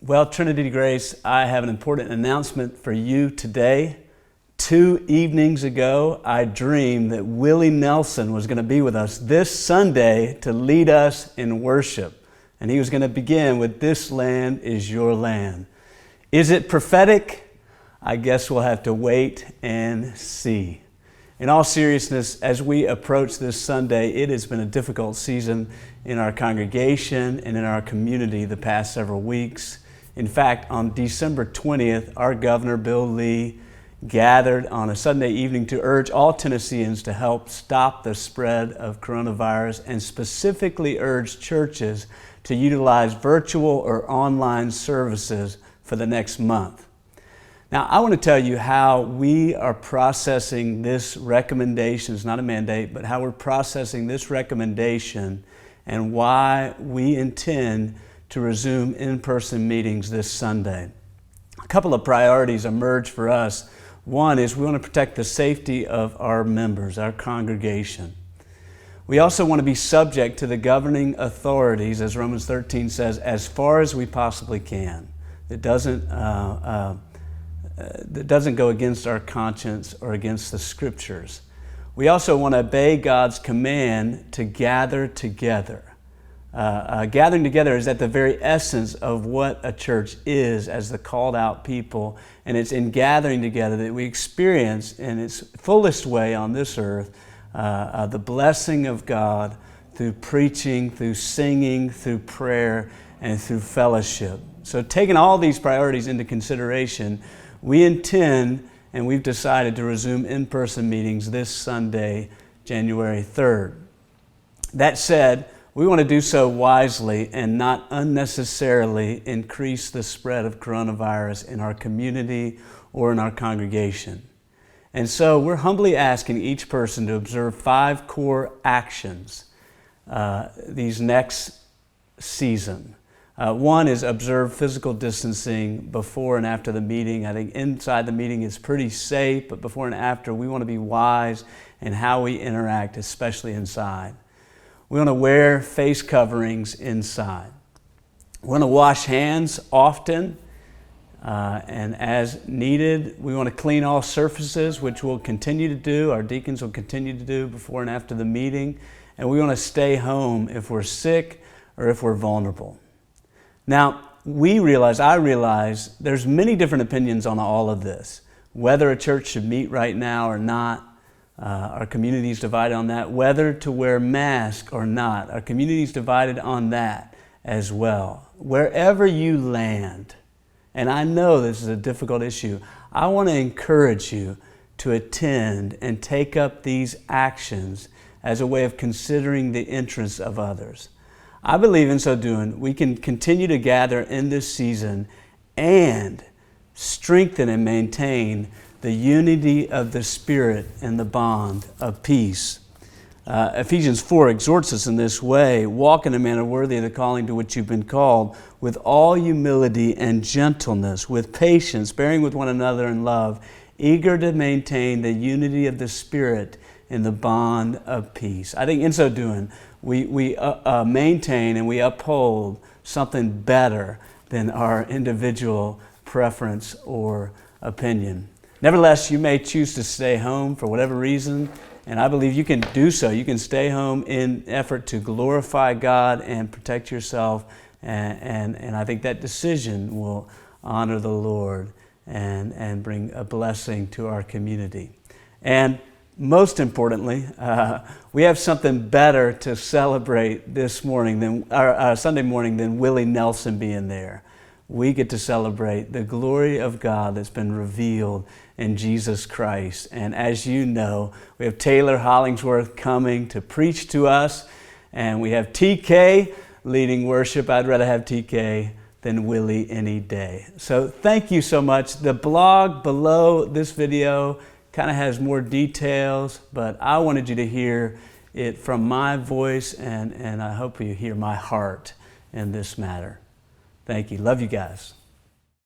Well, Trinity Grace, I have an important announcement for you today. 2 evenings ago, I dreamed that Willie Nelson was going to be with us this Sunday to lead us in worship. And he was going to begin with "This Land Is Your Land." Is it prophetic? I guess we'll have to wait and see. In all seriousness, as we approach this Sunday, it has been a difficult season in our congregation and in our community the past several weeks. In fact, on December 20th, our Governor, Bill Lee, gathered on a Sunday evening to urge all Tennesseans to help stop the spread of coronavirus and specifically urge churches to utilize virtual or online services for the next month. Now, I want to tell you how we are processing this recommendation. It's not a mandate, but how we're processing this recommendation and why we intend to resume in-person meetings this Sunday. A couple of priorities emerge for us. One is we want to protect the safety of our members, our congregation. We also want to be subject to the governing authorities, as Romans 13 says, as far as we possibly can. It doesn't go against our conscience or against the Scriptures. We also want to obey God's command to gather together. Gathering together is at the very essence of what a church is as the called out people, and it's in gathering together that we experience in its fullest way on this earth the blessing of God through preaching, through singing, through prayer, and through fellowship. So taking all these priorities into consideration, we intend and we've decided to resume in-person meetings this Sunday, January 3rd. That said, we want to do so wisely and not unnecessarily increase the spread of coronavirus in our community or in our congregation. And so we're humbly asking each person to observe 5 core actions these next season. One is observe physical distancing before and after the meeting. I think inside the meeting is pretty safe, but before and after we want to be wise in how we interact, especially inside. We want to wear face coverings inside. We want to wash hands often and as needed. We want to clean all surfaces, which we'll continue to do. Our deacons will continue to do before and after the meeting. And we want to stay home if we're sick or if we're vulnerable. Now, I realize there's many different opinions on all of this, whether a church should meet right now or not. Our community is divided on that. Whether to wear masks or not, our community is divided on that as well. Wherever you land, and I know this is a difficult issue, I want to encourage you to attend and take up these actions as a way of considering the interests of others. I believe in so doing, we can continue to gather in this season and strengthen and maintain the unity of the Spirit and the bond of peace. Ephesians 4 exhorts us in this way: walk in a manner worthy of the calling to which you've been called, with all humility and gentleness, with patience, bearing with one another in love, eager to maintain the unity of the Spirit in the bond of peace. I think in so doing, we maintain and we uphold something better than our individual preference or opinion. Nevertheless, you may choose to stay home for whatever reason, and I believe you can do so. You can stay home in effort to glorify God and protect yourself, and I think that decision will honor the Lord and bring a blessing to our community. And most importantly, we have something better to celebrate this morning Sunday morning than Willie Nelson being there. We get to celebrate the glory of God that's been revealed in Jesus Christ. And as you know, we have Taylor Hollingsworth coming to preach to us, and we have TK leading worship. I'd rather have TK than Willie any day. So thank you so much. The blog below this video kind of has more details, but I wanted you to hear it from my voice, and I hope you hear my heart in this matter. Thank you. Love you guys.